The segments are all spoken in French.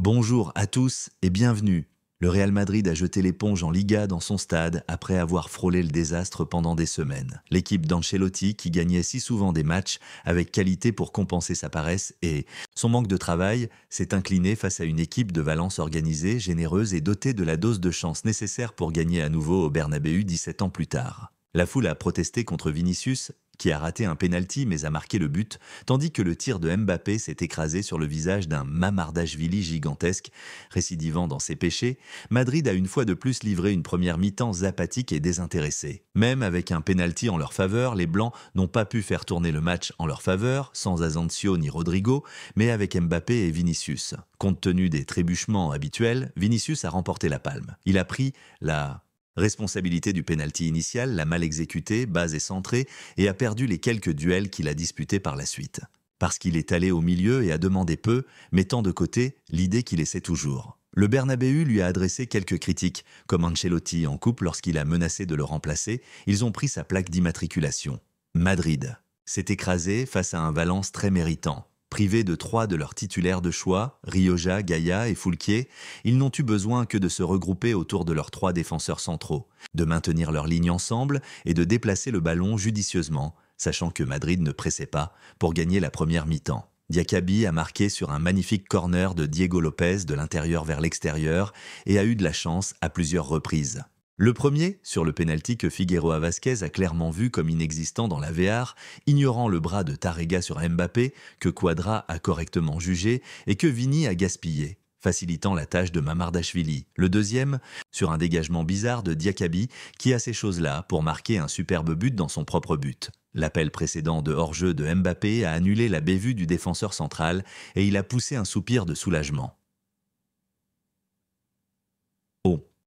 Bonjour à tous et bienvenue. Le Real Madrid a jeté l'éponge en Liga dans son stade après avoir frôlé le désastre pendant des semaines. L'équipe d'Ancelotti, qui gagnait si souvent des matchs avec qualité pour compenser sa paresse et son manque de travail, s'est inclinée face à une équipe de Valence organisée, généreuse et dotée de la dose de chance nécessaire pour gagner à nouveau au Bernabéu 17 ans plus tard. La foule a protesté contre Vinicius, qui a raté un pénalty mais a marqué le but, tandis que le tir de Mbappé s'est écrasé sur le visage d'un Mamardashvili gigantesque. Récidivant dans ses péchés, Madrid a une fois de plus livré une première mi-temps apathique et désintéressée. Même avec un pénalty en leur faveur, les Blancs n'ont pas pu faire tourner le match en leur faveur, sans Asensio ni Rodrigo, mais avec Mbappé et Vinicius. Compte tenu des trébuchements habituels, Vinicius a remporté la palme. Il a pris la responsabilité du pénalty initial, l'a mal exécuté, bas et centré, et a perdu les quelques duels qu'il a disputés par la suite. Parce qu'il est allé au milieu et a demandé peu, mettant de côté l'idée qu'il essaie toujours. Le Bernabéu lui a adressé quelques critiques, comme Ancelotti en coupe lorsqu'il a menacé de le remplacer, ils ont pris sa plaque d'immatriculation. Madrid s'est écrasé face à un Valence très méritant. Privés de 3 de leurs titulaires de choix, Rioja, Gaïa et Foulquier, ils n'ont eu besoin que de se regrouper autour de leurs 3 défenseurs centraux, de maintenir leur ligne ensemble et de déplacer le ballon judicieusement, sachant que Madrid ne pressait pas pour gagner la première mi-temps. Diakaby a marqué sur un magnifique corner de Diego Lopez de l'intérieur vers l'extérieur et a eu de la chance à plusieurs reprises. Le premier, sur le pénalty que Figueroa Vázquez a clairement vu comme inexistant dans la VAR, ignorant le bras de Tarrega sur Mbappé, que Quadra a correctement jugé et que Vini a gaspillé, facilitant la tâche de Mamardashvili. Le deuxième, sur un dégagement bizarre de Diakaby, qui a ces choses-là pour marquer un superbe but dans son propre but. L'appel précédent de hors-jeu de Mbappé a annulé la bévue du défenseur central et il a poussé un soupir de soulagement.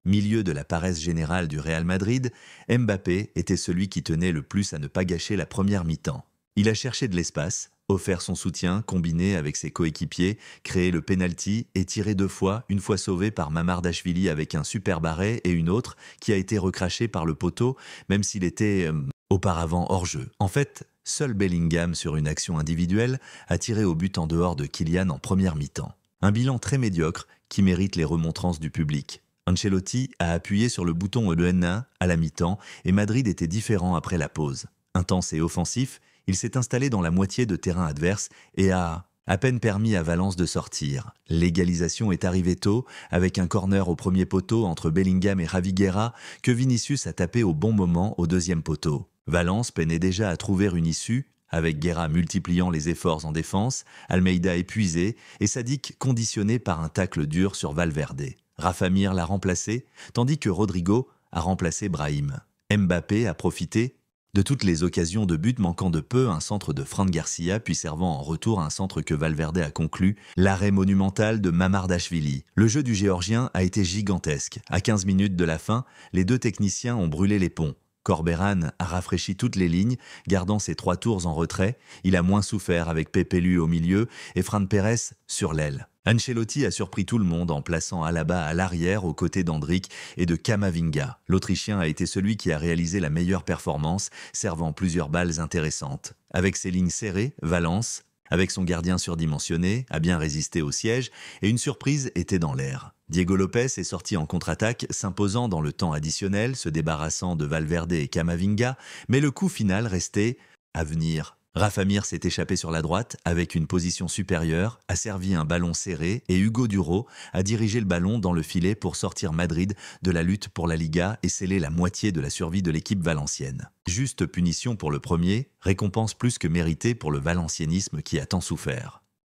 Milieu de la paresse générale du Real Madrid, Mbappé était celui qui tenait le plus à ne pas gâcher la première mi-temps. Il a cherché de l'espace, offert son soutien, combiné avec ses coéquipiers, créé le penalty et tiré 2 fois, une fois sauvé par Mamardashvili avec un superbe arrêt et une autre qui a été recrachée par le poteau, même s'il était auparavant hors jeu. En fait, seul Bellingham, sur une action individuelle, a tiré au but en dehors de Kylian en première mi-temps. Un bilan très médiocre qui mérite les remontrances du public. Ancelotti a appuyé sur le bouton E1 à la mi-temps et Madrid était différent après la pause. Intense et offensif, il s'est installé dans la moitié de terrain adverse et a à peine permis à Valence de sortir. L'égalisation est arrivée tôt, avec un corner au premier poteau entre Bellingham et Javi Guerra que Vinicius a tapé au bon moment au deuxième poteau. Valence peinait déjà à trouver une issue, avec Guerra multipliant les efforts en défense, Almeida épuisé et Sadik conditionné par un tacle dur sur Valverde. Rafa Mir l'a remplacé, tandis que Rodrigo a remplacé Brahim. Mbappé a profité de toutes les occasions de but, manquant de peu un centre de Fran Garcia, puis servant en retour un centre que Valverde a conclu, l'arrêt monumental de Mamardashvili. Le jeu du Géorgien a été gigantesque. À 15 minutes de la fin, les 2 techniciens ont brûlé les ponts. Corberan a rafraîchi toutes les lignes, gardant ses 3 tours en retrait. Il a moins souffert avec Pepelu au milieu et Fran Pérez sur l'aile. Ancelotti a surpris tout le monde en plaçant Alaba à l'arrière aux côtés d'Endrick et de Camavinga. L'Autrichien a été celui qui a réalisé la meilleure performance, servant plusieurs balles intéressantes. Avec ses lignes serrées, Valence, avec son gardien surdimensionné, a bien résisté au siège et une surprise était dans l'air. Diego Lopez est sorti en contre-attaque, s'imposant dans le temps additionnel, se débarrassant de Valverde et Camavinga, mais le coup final restait à venir. Rafa Mir s'est échappé sur la droite avec une position supérieure, a servi un ballon serré et Hugo Duro a dirigé le ballon dans le filet pour sortir Madrid de la lutte pour la Liga et sceller la moitié de la survie de l'équipe valencienne. Juste punition pour le premier, récompense plus que méritée pour le valencianisme qui a tant souffert.